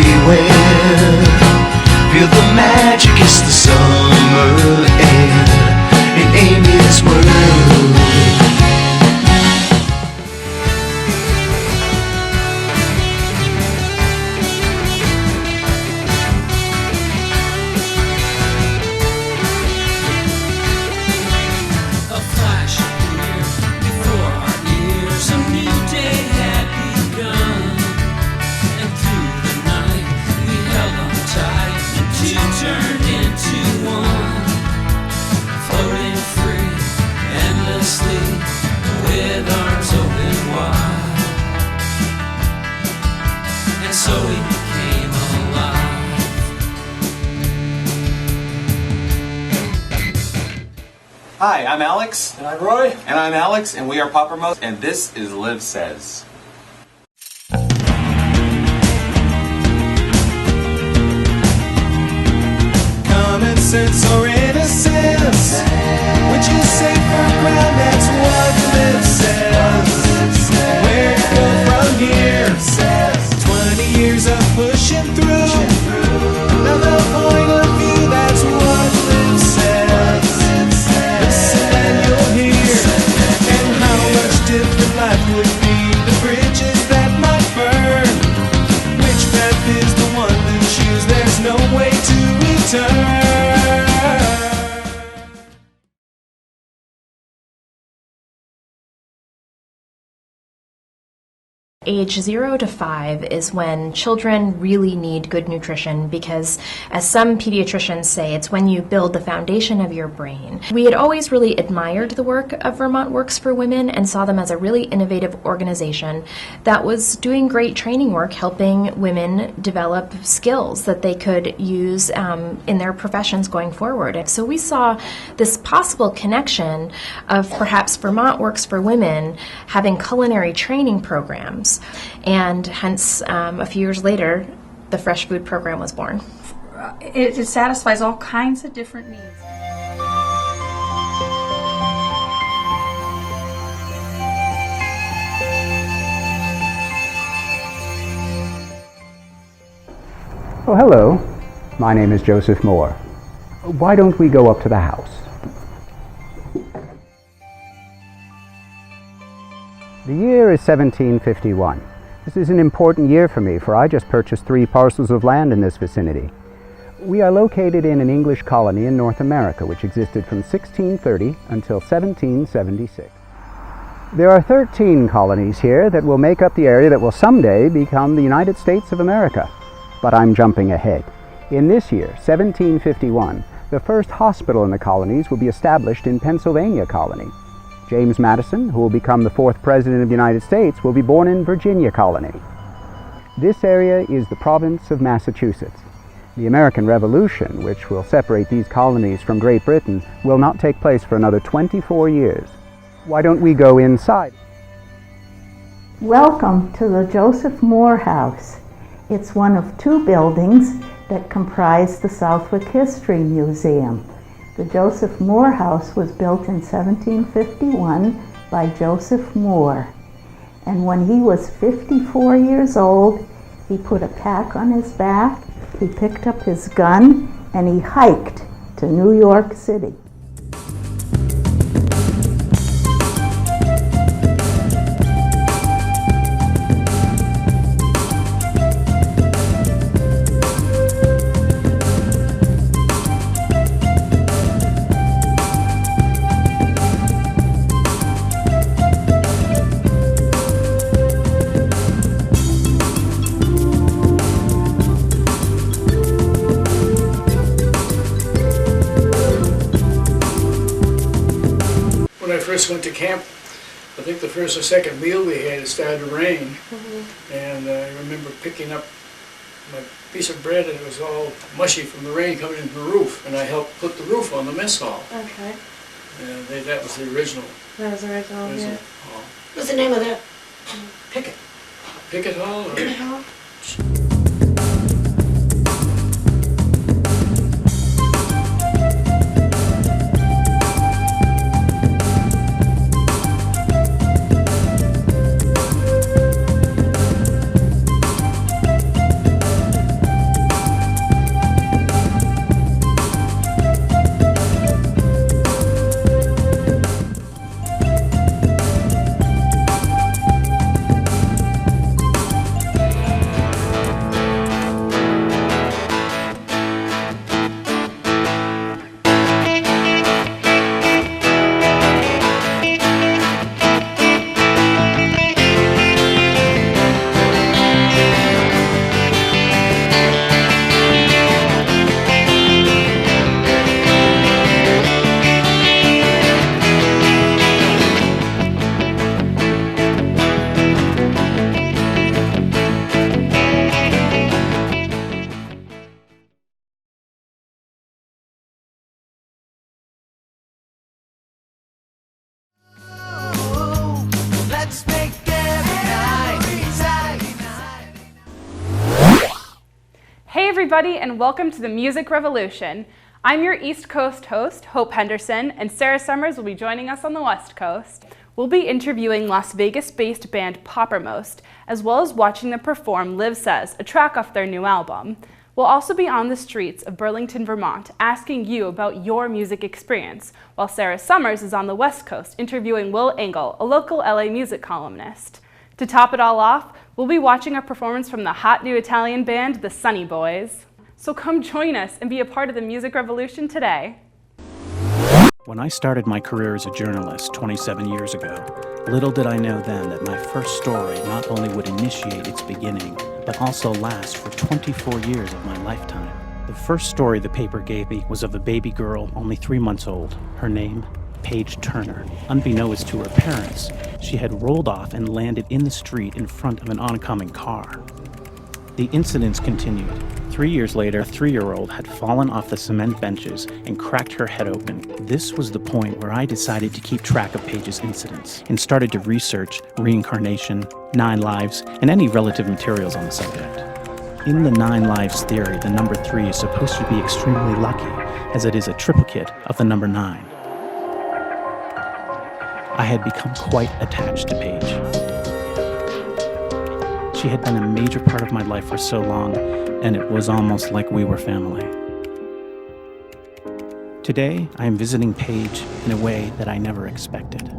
everywhere. Feel the magic, it's the summer air in Amy's world. Hi, I'm Alex. And I'm Roy. And I'm Alex, and we are Pop Remote, and this is Liv Says. Common sense or innocence, would you say for ground? That's what Liv says. Where to go from here? 20 years of pushing through. Another point of view, that's what Liv says. Listen and you'll hear. And how much different life would be. The bridges that might burn. Which path is the one to choose? There's no way to return. Age 0 to 5 is when children really need good nutrition because, as some pediatricians say, it's when you build the foundation of your brain. We had always really admired the work of Vermont Works for Women and saw them as a really innovative organization that was doing great training work helping women develop skills that they could use in their professions going forward. So we saw this possible connection of perhaps Vermont Works for Women having culinary training programs. And hence, a few years later, the Fresh Food Program was born. It satisfies all kinds of different needs. Oh, hello. My name is Joseph Moore. Why don't we go up to the house? The year is 1751. This is an important year for me, for I just purchased 3 parcels of land in this vicinity. We are located in an English colony in North America, which existed from 1630 until 1776. There are 13 colonies here that will make up the area that will someday become the United States of America. But I'm jumping ahead. In this year, 1751, the first hospital in the colonies will be established in Pennsylvania colony. James Madison, who will become the 4th President of the United States, will be born in Virginia colony. This area is the province of Massachusetts. The American Revolution, which will separate these colonies from Great Britain, will not take place for another 24 years. Why don't we go inside? Welcome to the Joseph Moore House. It's one of 2 buildings that comprise the Southwick History Museum. The Joseph Moore House was built in 1751 by Joseph Moore. And when he was 54 years old, he put a pack on his back, he picked up his gun, and he hiked to New York City. When I first went to camp, I think the first or second meal we had, it started to rain. And I remember picking up my piece of bread and it was all mushy from the rain coming into the roof. And I helped put the roof on the mess hall. Okay. And that was the original. That was the original, yeah. Hall. What's the name of that? Picket. Picket Hall? Or? Picket Hall? everybody, and welcome to the Music Revolution. I'm your East Coast host, Hope Henderson, and Sarah Summers will be joining us on the West Coast. We'll be interviewing Las Vegas-based band Poppermost, as well as watching them perform Liv Says, a track off their new album. We'll also be on the streets of Burlington, Vermont, asking you about your music experience, while Sarah Summers is on the West Coast interviewing Will Engel, a local LA music columnist. To top it all off, we'll be watching a performance from the hot new Italian band, the Sunny Boys. So come join us and be a part of the Music Revolution today. When I started my career as a journalist 27 years ago, little did I know then that my first story not only would initiate its beginning, but also last for 24 years of my lifetime. The first story the paper gave me was of a baby girl only 3 months old. Her name, Paige Turner. Unbeknownst to her parents, she had rolled off and landed in the street in front of an oncoming car. The incidents continued. 3 years later, a 3-year-old had fallen off the cement benches and cracked her head open. This was the point where I decided to keep track of Paige's incidents and started to research reincarnation, 9 lives, and any relative materials on the subject. In the 9 lives theory, the number 3 is supposed to be extremely lucky, as it is a triplicate of the number 9. I had become quite attached to Paige. She had been a major part of my life for so long, and it was almost like we were family. Today, I am visiting Paige in a way that I never expected.